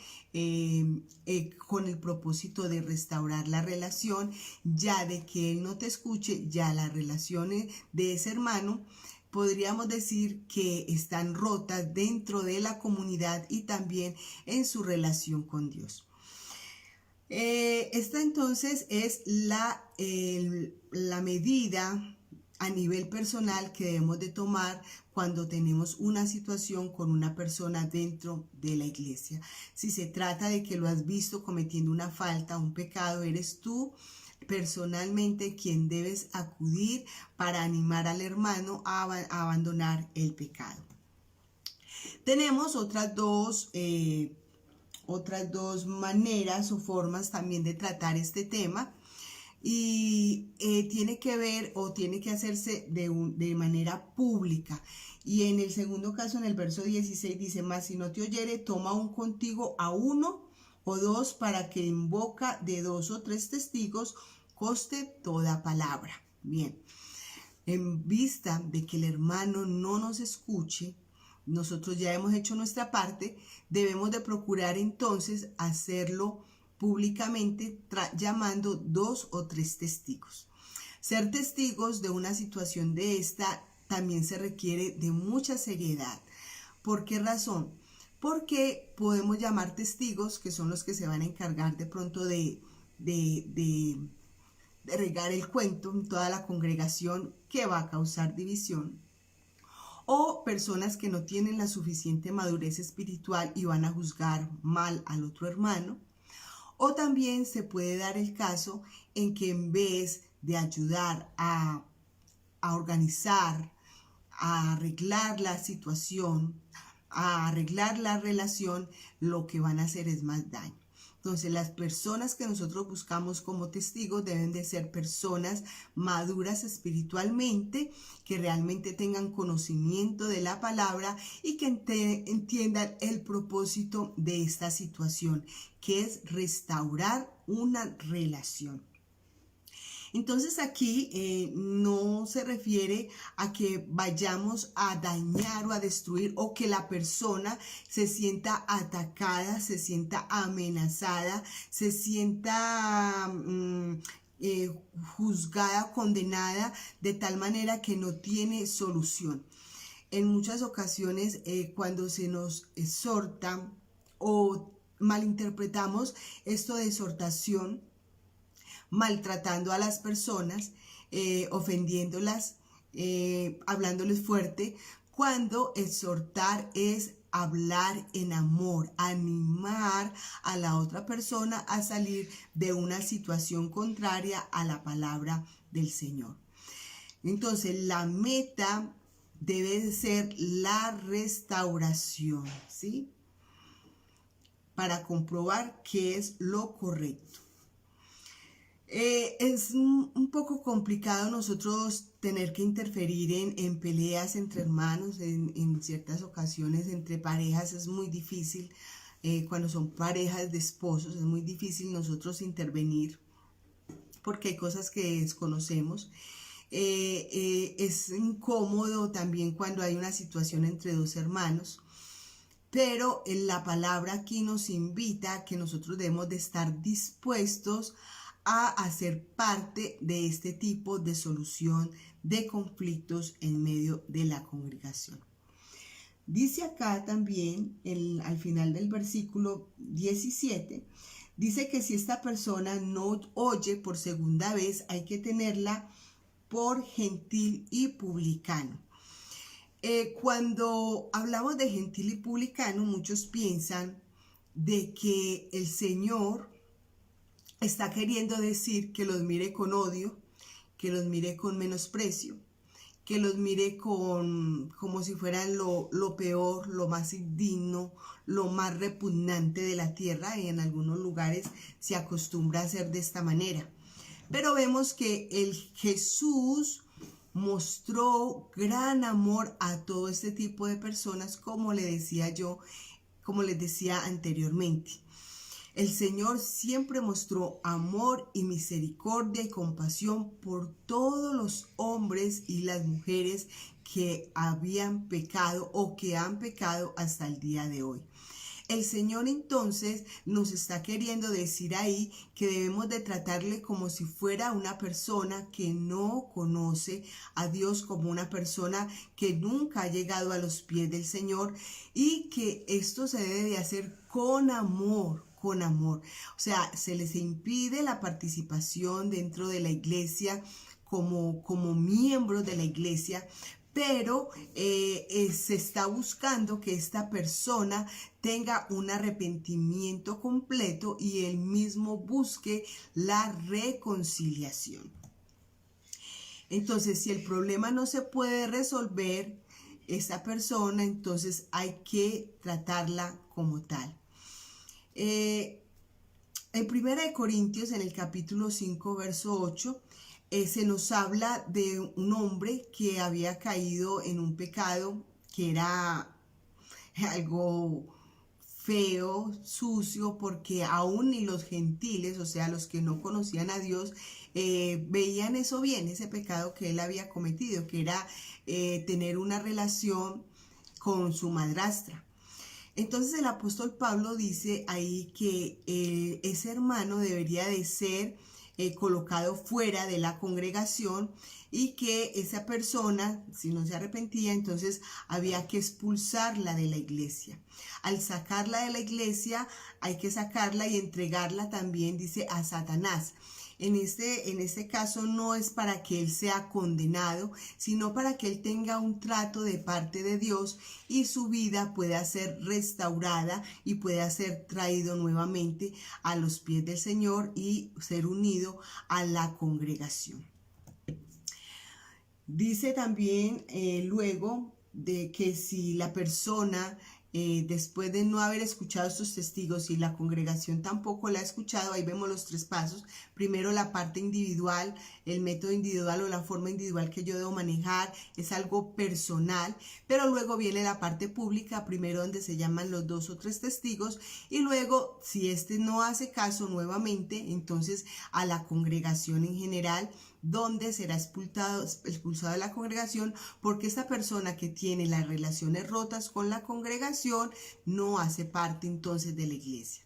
con el propósito de restaurar la relación, ya de que él no te escuche, ya las relaciones de ese hermano podríamos decir que están rotas dentro de la comunidad y también en su relación con Dios. Esta entonces es la medida a nivel personal que debemos de tomar cuando tenemos una situación con una persona dentro de la iglesia. Si se trata de que lo has visto cometiendo una falta, un pecado, eres tú personalmente quien debes acudir para animar al hermano a abandonar el pecado. Tenemos otras dos maneras o formas también de tratar este tema. Y tiene que ver o tiene que hacerse de manera pública. Y en el segundo caso, en el verso 16, dice, mas si no te oyere, toma aún contigo a uno o dos, para que en boca de 2 o 3 testigos conste toda palabra. Bien, en vista de que el hermano no nos escuche, nosotros ya hemos hecho nuestra parte, debemos de procurar entonces hacerlo públicamente, llamando 2 o 3 testigos. Ser testigos de una situación de esta también se requiere de mucha seriedad. ¿Por qué razón? Porque podemos llamar testigos que son los que se van a encargar de pronto de regar el cuento en toda la congregación, que va a causar división. O personas que no tienen la suficiente madurez espiritual y van a juzgar mal al otro hermano. O también se puede dar el caso en que en vez de ayudar a organizar, a arreglar la situación, a arreglar la relación, lo que van a hacer es más daño. Entonces, las personas que nosotros buscamos como testigos deben de ser personas maduras espiritualmente, que realmente tengan conocimiento de la palabra y que entiendan el propósito de esta situación, que es restaurar una relación. Entonces aquí no se refiere a que vayamos a dañar o a destruir, o que la persona se sienta atacada, se sienta amenazada, se sienta juzgada, condenada, de tal manera que no tiene solución. En muchas ocasiones cuando se nos exhorta o malinterpretamos esto de exhortación, maltratando a las personas, ofendiéndolas, hablándoles fuerte, cuando exhortar es hablar en amor, animar a la otra persona a salir de una situación contraria a la palabra del Señor. Entonces, la meta debe ser la restauración, ¿sí? Para comprobar qué es lo correcto. Es un poco complicado nosotros tener que interferir en peleas entre hermanos, en ciertas ocasiones entre parejas es muy difícil, cuando son parejas de esposos es muy difícil nosotros intervenir porque hay cosas que desconocemos. Es incómodo también cuando hay una situación entre 2 hermanos. Pero la palabra aquí nos invita a que nosotros debemos de estar dispuestos a hacer parte de este tipo de solución de conflictos en medio de la congregación. Dice acá también, al final del versículo 17, dice que si esta persona no oye por segunda vez, hay que tenerla por gentil y publicano. Cuando hablamos de gentil y publicano, muchos piensan de que el Señor está queriendo decir que los mire con odio, que los mire con menosprecio, que los mire como si fueran lo peor, lo más indigno, lo más repugnante de la tierra, y en algunos lugares se acostumbra a hacer de esta manera. Pero vemos que el Jesús mostró gran amor a todo este tipo de personas, como les decía anteriormente. El Señor siempre mostró amor y misericordia y compasión por todos los hombres y las mujeres que habían pecado o que han pecado hasta el día de hoy. El Señor entonces nos está queriendo decir ahí que debemos de tratarle como si fuera una persona que no conoce a Dios, como una persona que nunca ha llegado a los pies del Señor, y que esto se debe de hacer con amor. Con amor. O sea, se les impide la participación dentro de la iglesia como miembros de la iglesia, pero se está buscando que esta persona tenga un arrepentimiento completo y él mismo busque la reconciliación. Entonces, si el problema no se puede resolver, esta persona, entonces hay que tratarla como tal. En 1 Corintios, en el capítulo 5, verso 8, se nos habla de un hombre que había caído en un pecado que era algo feo, sucio, porque aún ni los gentiles, o sea, los que no conocían a Dios, veían eso bien, ese pecado que él había cometido, que era tener una relación con su madrastra. Entonces el apóstol Pablo dice ahí que ese hermano debería de ser colocado fuera de la congregación, y que esa persona, si no se arrepentía, entonces había que expulsarla de la iglesia. Al sacarla de la iglesia, hay que sacarla y entregarla también, dice, a Satanás. En este caso no es para que él sea condenado, sino para que él tenga un trato de parte de Dios y su vida pueda ser restaurada y pueda ser traído nuevamente a los pies del Señor y ser unido a la congregación. Dice también luego de que si la persona después de no haber escuchado estos testigos y la congregación tampoco la ha escuchado, ahí vemos los 3 pasos. Primero, la parte individual, el método individual o la forma individual que yo debo manejar, es algo personal, pero luego viene la parte pública, primero donde se llaman los 2 o 3 testigos, y luego, si este no hace caso nuevamente, entonces a la congregación en general, donde será expulsado de la congregación, porque esta persona que tiene las relaciones rotas con la congregación no hace parte entonces de la iglesia.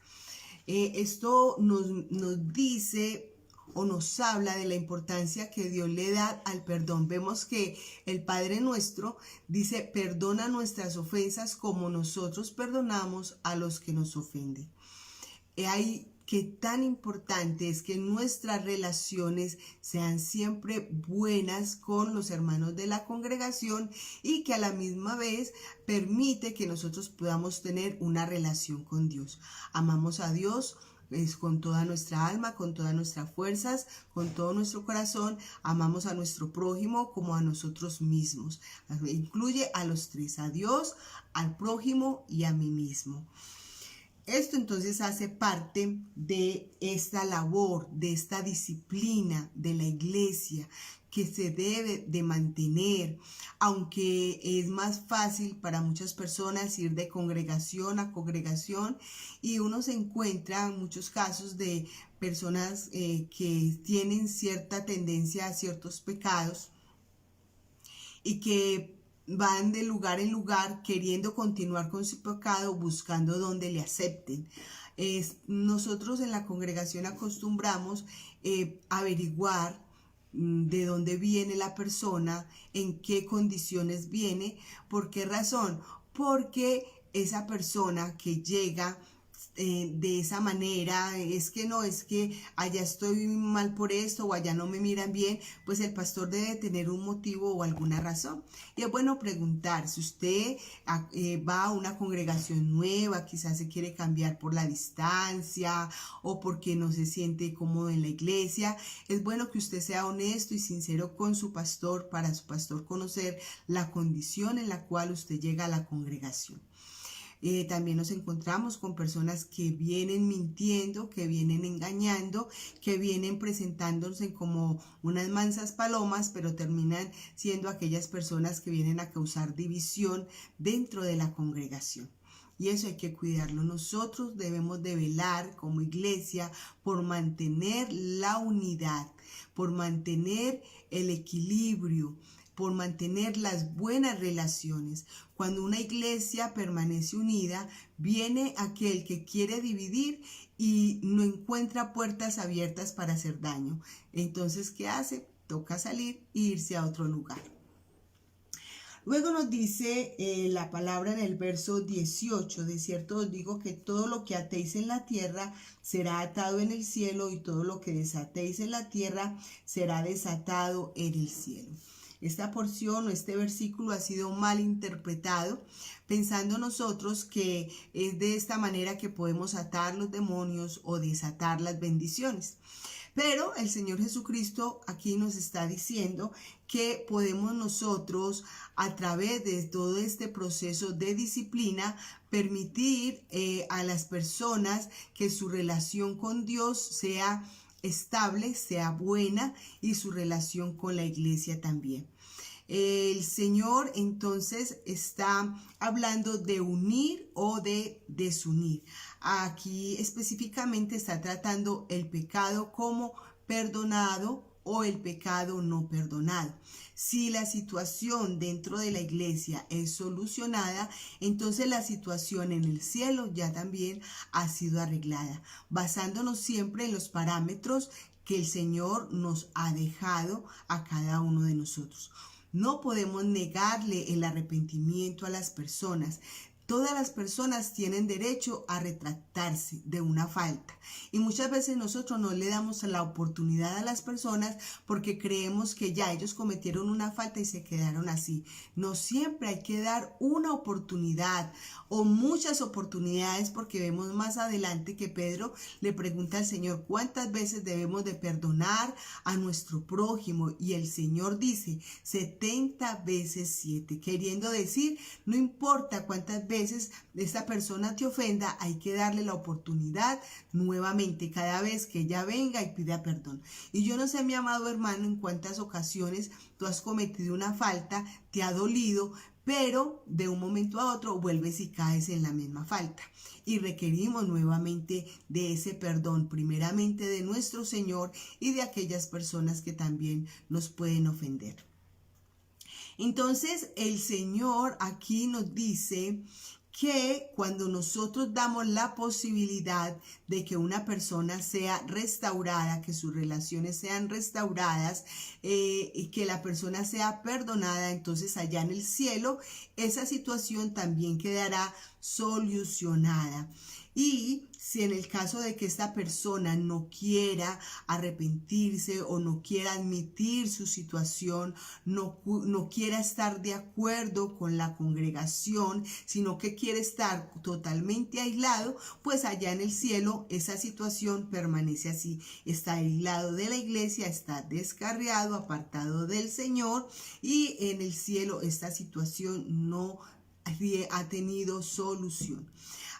Esto nos dice o nos habla de la importancia que Dios le da al perdón. Vemos que el Padre Nuestro dice: perdona nuestras ofensas como nosotros perdonamos a los que nos ofenden. Hay que tan importante es que nuestras relaciones sean siempre buenas con los hermanos de la congregación, y que a la misma vez permite que nosotros podamos tener una relación con Dios. Amamos a Dios con toda nuestra alma, con todas nuestras fuerzas, con todo nuestro corazón. Amamos a nuestro prójimo como a nosotros mismos. Incluye a los 3, a Dios, al prójimo y a mí mismo. Esto entonces hace parte de esta labor, de esta disciplina de la iglesia que se debe de mantener, aunque es más fácil para muchas personas ir de congregación a congregación, y uno se encuentra en muchos casos de personas que tienen cierta tendencia a ciertos pecados y que van de lugar en lugar queriendo continuar con su pecado, buscando donde le acepten. Nosotros en la congregación acostumbramos averiguar de dónde viene la persona, en qué condiciones viene, por qué razón. porque esa persona que llega de esa manera, es que allá estoy mal por esto o allá no me miran bien, pues el pastor debe tener un motivo o alguna razón. Y es bueno preguntar, si usted va a una congregación nueva, quizás se quiere cambiar por la distancia o porque no se siente cómodo en la iglesia, es bueno que usted sea honesto y sincero con su pastor, para su pastor conocer la condición en la cual usted llega a la congregación. También nos encontramos con personas que vienen mintiendo, que vienen engañando, que vienen presentándose como unas mansas palomas, pero terminan siendo aquellas personas que vienen a causar división dentro de la congregación. Y eso hay que cuidarlo. Nosotros debemos de velar como iglesia por mantener la unidad, por mantener el equilibrio, por mantener las buenas relaciones. Cuando una iglesia permanece unida, viene aquel que quiere dividir y no encuentra puertas abiertas para hacer daño. Entonces, ¿qué hace? Toca salir e irse a otro lugar. Luego nos dice la palabra en el verso 18, de cierto os digo que todo lo que atéis en la tierra será atado en el cielo, y todo lo que desatéis en la tierra será desatado en el cielo. Esta porción o este versículo ha sido mal interpretado, pensando nosotros que es de esta manera que podemos atar los demonios o desatar las bendiciones. Pero el Señor Jesucristo aquí nos está diciendo que podemos nosotros, a través de todo este proceso de disciplina, permitir a las personas que su relación con Dios sea estable, sea buena, y su relación con la iglesia también. El Señor entonces está hablando de unir o de desunir. Aquí específicamente está tratando el pecado como perdonado o el pecado no perdonado. Si la situación dentro de la iglesia es solucionada, entonces la situación en el cielo ya también ha sido arreglada, basándonos siempre en los parámetros que el Señor nos ha dejado a cada uno de nosotros. No podemos negarle el arrepentimiento a las personas. Todas las personas tienen derecho a retractarse de una falta, y muchas veces nosotros no le damos la oportunidad a las personas porque creemos que ya ellos cometieron una falta y se quedaron así. No, siempre hay que dar una oportunidad o muchas oportunidades, porque vemos más adelante que Pedro le pregunta al Señor cuántas veces debemos de perdonar a nuestro prójimo, y el Señor dice 70 veces 7, queriendo decir, no importa cuántas veces esta persona te ofenda, hay que darle la oportunidad nuevamente cada vez que ella venga y pida perdón. Y yo no sé, mi amado hermano, en cuántas ocasiones tú has cometido una falta, te ha dolido, pero de un momento a otro vuelves y caes en la misma falta. Y requerimos nuevamente de ese perdón, primeramente de nuestro Señor y de aquellas personas que también nos pueden ofender. Entonces el Señor aquí nos dice que cuando nosotros damos la posibilidad de que una persona sea restaurada, que sus relaciones sean restauradas, y que la persona sea perdonada, entonces allá en el cielo esa situación también quedará solucionada. Y si en el caso de que esta persona no quiera arrepentirse o no quiera admitir su situación, no quiera estar de acuerdo con la congregación, sino que quiere estar totalmente aislado, pues allá en el cielo esa situación permanece así. Está aislado de la iglesia, está descarriado, apartado del Señor, y en el cielo esta situación no ha tenido solución.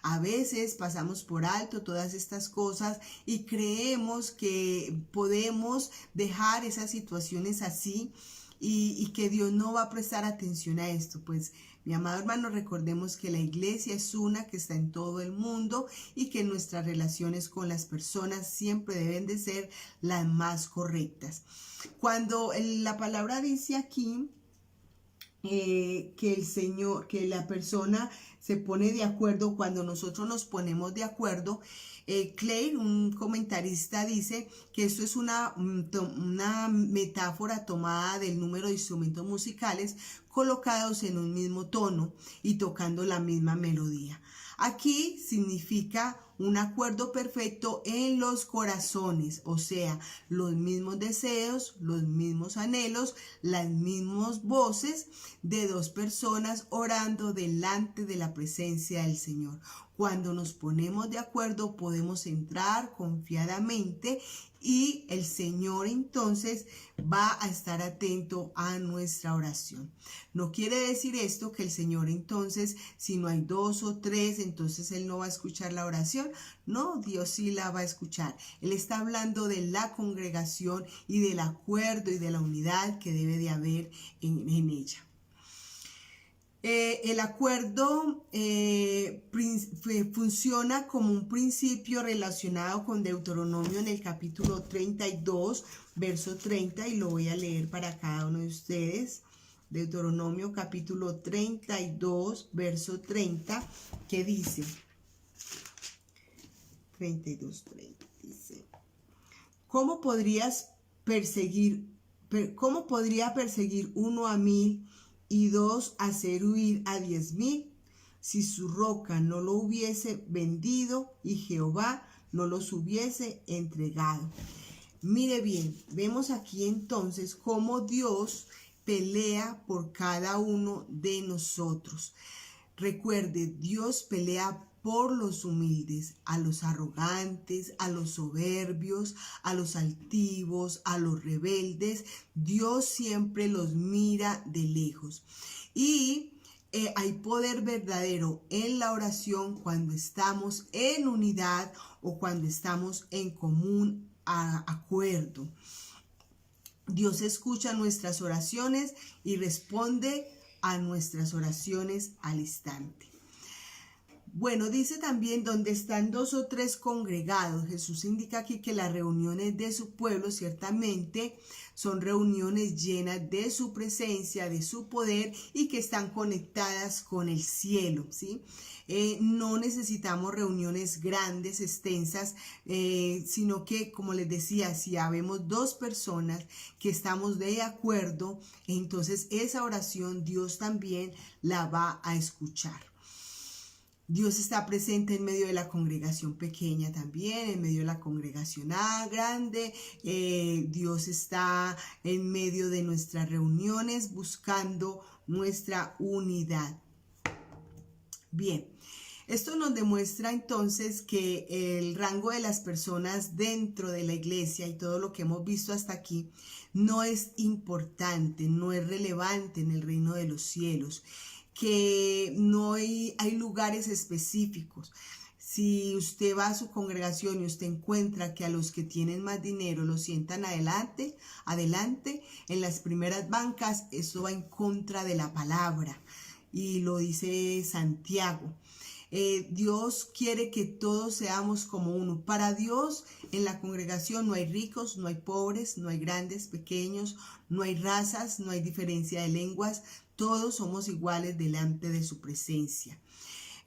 A veces pasamos por alto todas estas cosas y creemos que podemos dejar esas situaciones así y que Dios no va a prestar atención a esto. Pues, mi amado hermano, recordemos que la iglesia es una que está en todo el mundo y que nuestras relaciones con las personas siempre deben de ser las más correctas. Cuando la palabra dice aquí que el Señor, que la persona se pone de acuerdo. Cuando nosotros nos ponemos de acuerdo, Clay, un comentarista, dice que esto es una metáfora tomada del número de instrumentos musicales colocados en un mismo tono y tocando la misma melodía. Aquí significa un acuerdo perfecto en los corazones, o sea, los mismos deseos, los mismos anhelos, las mismas voces de dos personas orando delante de la presencia del Señor. Cuando nos ponemos de acuerdo, podemos entrar confiadamente y el Señor entonces va a estar atento a nuestra oración. No quiere decir esto que el Señor entonces, si no hay dos o tres, entonces Él no va a escuchar la oración. No, Dios sí la va a escuchar. Él está hablando de la congregación y del acuerdo y de la unidad que debe de haber en ella. El acuerdo funciona como un principio relacionado con Deuteronomio en el capítulo 32, verso 30, y lo voy a leer para cada uno de ustedes. Deuteronomio capítulo 32, verso 30, que dice, 32, 30, dice, ¿cómo podría perseguir uno a 1000 y 2 hacer huir a 10,000, si su roca no lo hubiese vendido y Jehová no los hubiese entregado? Mire bien, vemos aquí entonces cómo Dios pelea por cada uno de nosotros. Recuerde, Dios pelea por los humildes, a los arrogantes, a los soberbios, a los altivos, a los rebeldes. Dios siempre los mira de lejos. Y hay poder verdadero en la oración cuando estamos en unidad o cuando estamos en común acuerdo. Dios escucha nuestras oraciones y responde a nuestras oraciones al instante. Bueno, dice también, donde están dos o tres congregados. Jesús indica aquí que las reuniones de su pueblo ciertamente son reuniones llenas de su presencia, de su poder y que están conectadas con el cielo, ¿sí? No necesitamos reuniones grandes, extensas, sino que, como les decía, si habemos dos personas que estamos de acuerdo, entonces esa oración Dios también la va a escuchar. Dios está presente en medio de la congregación pequeña también, en medio de la congregación grande. Dios está en medio de nuestras reuniones buscando nuestra unidad. Bien, esto nos demuestra entonces que el rango de las personas dentro de la iglesia y todo lo que hemos visto hasta aquí no es importante, no es relevante en el reino de los cielos, que no hay lugares específicos. Si usted va a su congregación y usted encuentra que a los que tienen más dinero los sientan adelante, en las primeras bancas, eso va en contra de la palabra. Y lo dice Santiago. Dios quiere que todos seamos como uno. Para Dios en la congregación no hay ricos, no hay pobres, no hay grandes, pequeños, no hay razas, no hay diferencia de lenguas. Todos somos iguales delante de su presencia.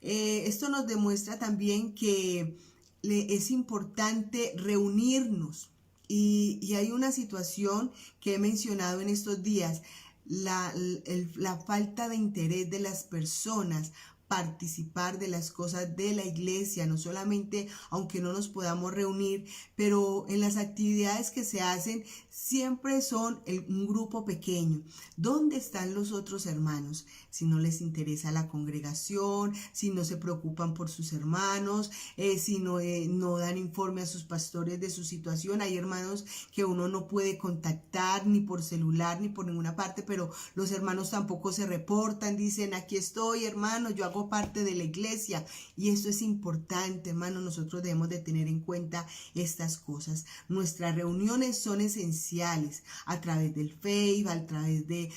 Esto nos demuestra también que es importante reunirnos. Y hay una situación que he mencionado en estos días, la falta de interés de las personas participar de las cosas de la iglesia, no solamente aunque no nos podamos reunir, pero en las actividades que se hacen siempre son un grupo pequeño. ¿Dónde están los otros hermanos? Si no les interesa la congregación, si no se preocupan por sus hermanos, si no dan informe a sus pastores de su situación. Hay hermanos que uno no puede contactar ni por celular ni por ninguna parte, pero los hermanos tampoco se reportan, dicen aquí estoy hermano, yo hago parte de la iglesia, y esto es importante, hermano. Nosotros debemos de tener en cuenta estas cosas. Nuestras reuniones son esenciales a través del Facebook, a través de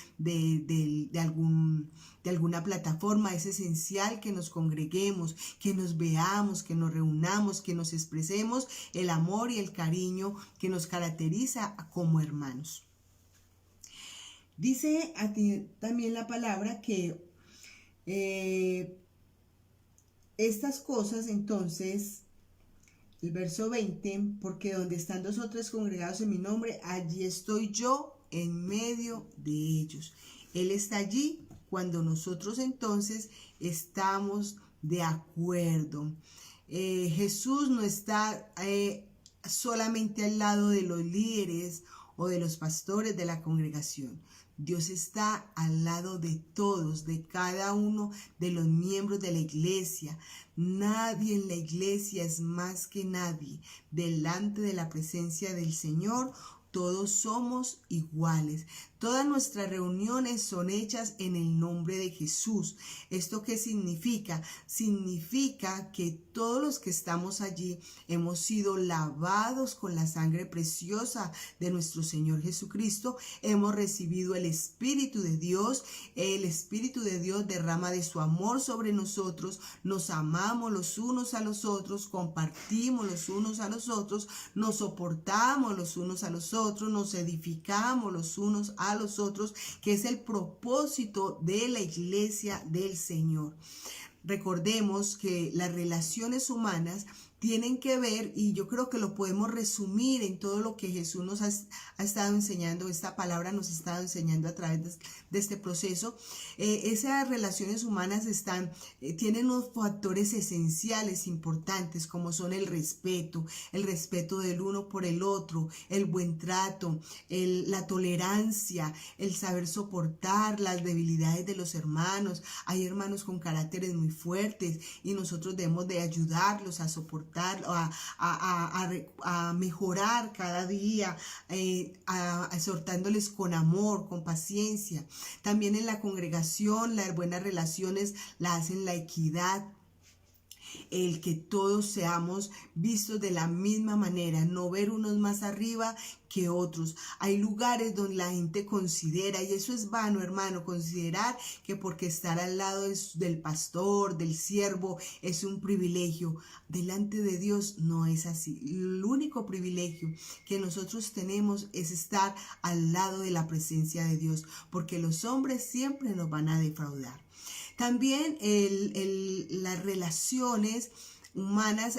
alguna plataforma. Es esencial que nos congreguemos, que nos veamos, que nos reunamos, que nos expresemos el amor y el cariño que nos caracteriza como hermanos. Dice también la palabra que estas cosas, entonces, el verso 20, porque donde están dos o tres congregados en mi nombre, allí estoy yo en medio de ellos. Él está allí cuando nosotros entonces estamos de acuerdo. Jesús no está solamente al lado de los líderes o de los pastores de la congregación. Dios está al lado de todos, de cada uno de los miembros de la iglesia. Nadie en la iglesia es más que nadie. Delante de la presencia del Señor, todos somos iguales. Todas nuestras reuniones son hechas en el nombre de Jesús. ¿Esto qué significa? Significa que todos los que estamos allí hemos sido lavados con la sangre preciosa de nuestro Señor Jesucristo. Hemos recibido el Espíritu de Dios. El Espíritu de Dios derrama de su amor sobre nosotros. Nos amamos los unos a los otros, compartimos los unos a los otros, nos soportamos los unos a los otros, nos edificamos los unos a los otros, que es el propósito de la iglesia del Señor. Recordemos que las relaciones humanas tienen que ver, y yo creo que lo podemos resumir en todo lo que Jesús nos ha estado enseñando, esta palabra nos ha estado enseñando a través de este proceso. Esas relaciones humanas tienen unos factores esenciales importantes, como son el respeto del uno por el otro, el buen trato, la tolerancia, el saber soportar las debilidades de los hermanos. Hay hermanos con caracteres muy fuertes y nosotros debemos de ayudarlos a soportar, a mejorar cada día, exhortándoles con amor, con paciencia. También en la congregación, las buenas relaciones la hacen la equidad, el que todos seamos vistos de la misma manera, no ver unos más arriba que otros. Hay lugares donde la gente considera, y eso es vano, hermano, considerar que porque estar al lado del pastor, del siervo, es un privilegio. Delante de Dios no es así. El único privilegio que nosotros tenemos es estar al lado de la presencia de Dios, porque los hombres siempre nos van a defraudar. También las relaciones humanas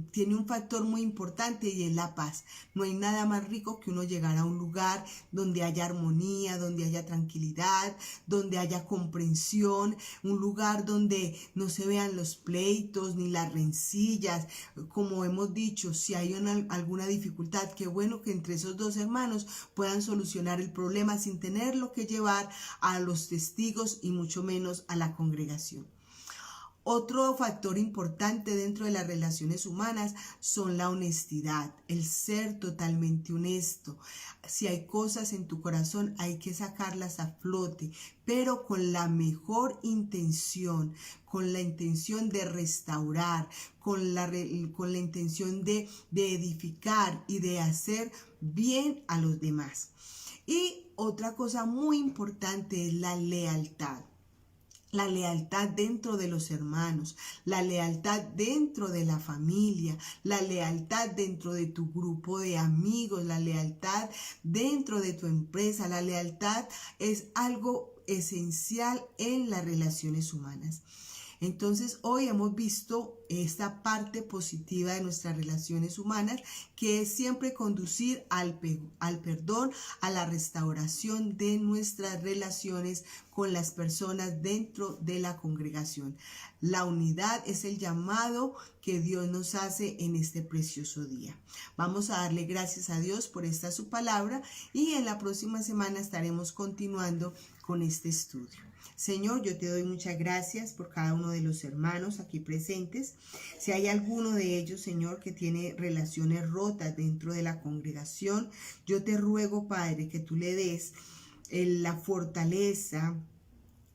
tiene un factor muy importante, y es la paz. No hay nada más rico que uno llegar a un lugar donde haya armonía, donde haya tranquilidad, donde haya comprensión, un lugar donde no se vean los pleitos ni las rencillas. Como hemos dicho, si hay alguna dificultad, qué bueno que entre esos dos hermanos puedan solucionar el problema sin tenerlo que llevar a los testigos y mucho menos a la congregación. Otro factor importante dentro de las relaciones humanas son la honestidad, el ser totalmente honesto. Si hay cosas en tu corazón, hay que sacarlas a flote, pero con la mejor intención, con la intención de restaurar, con la intención de edificar y de hacer bien a los demás. Y otra cosa muy importante es la lealtad. La lealtad dentro de los hermanos, la lealtad dentro de la familia, la lealtad dentro de tu grupo de amigos, la lealtad dentro de tu empresa. La lealtad es algo esencial en las relaciones humanas. Entonces, hoy hemos visto esta parte positiva de nuestras relaciones humanas, que es siempre conducir al perdón, a la restauración de nuestras relaciones con las personas dentro de la congregación. La unidad es el llamado que Dios nos hace en este precioso día. Vamos a darle gracias a Dios por esta su palabra, y en la próxima semana estaremos continuando con este estudio. Señor, yo te doy muchas gracias por cada uno de los hermanos aquí presentes. Si hay alguno de ellos, Señor, que tiene relaciones rotas dentro de la congregación, yo te ruego, Padre, que tú le des la fortaleza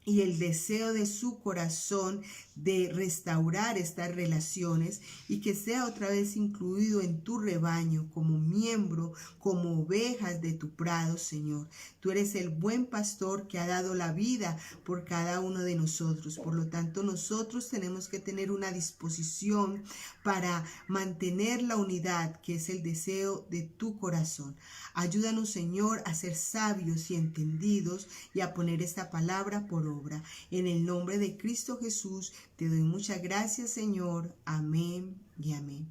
y el deseo de su corazón de restaurar estas relaciones y que sea otra vez incluido en tu rebaño como miembro, como ovejas de tu prado, Señor. Tú eres el buen pastor que ha dado la vida por cada uno de nosotros. Por lo tanto, nosotros tenemos que tener una disposición para mantener la unidad, que es el deseo de tu corazón. Ayúdanos, Señor, a ser sabios y entendidos y a poner esta palabra por obra. En el nombre de Cristo Jesús, te doy muchas gracias, Señor. Amén y amén.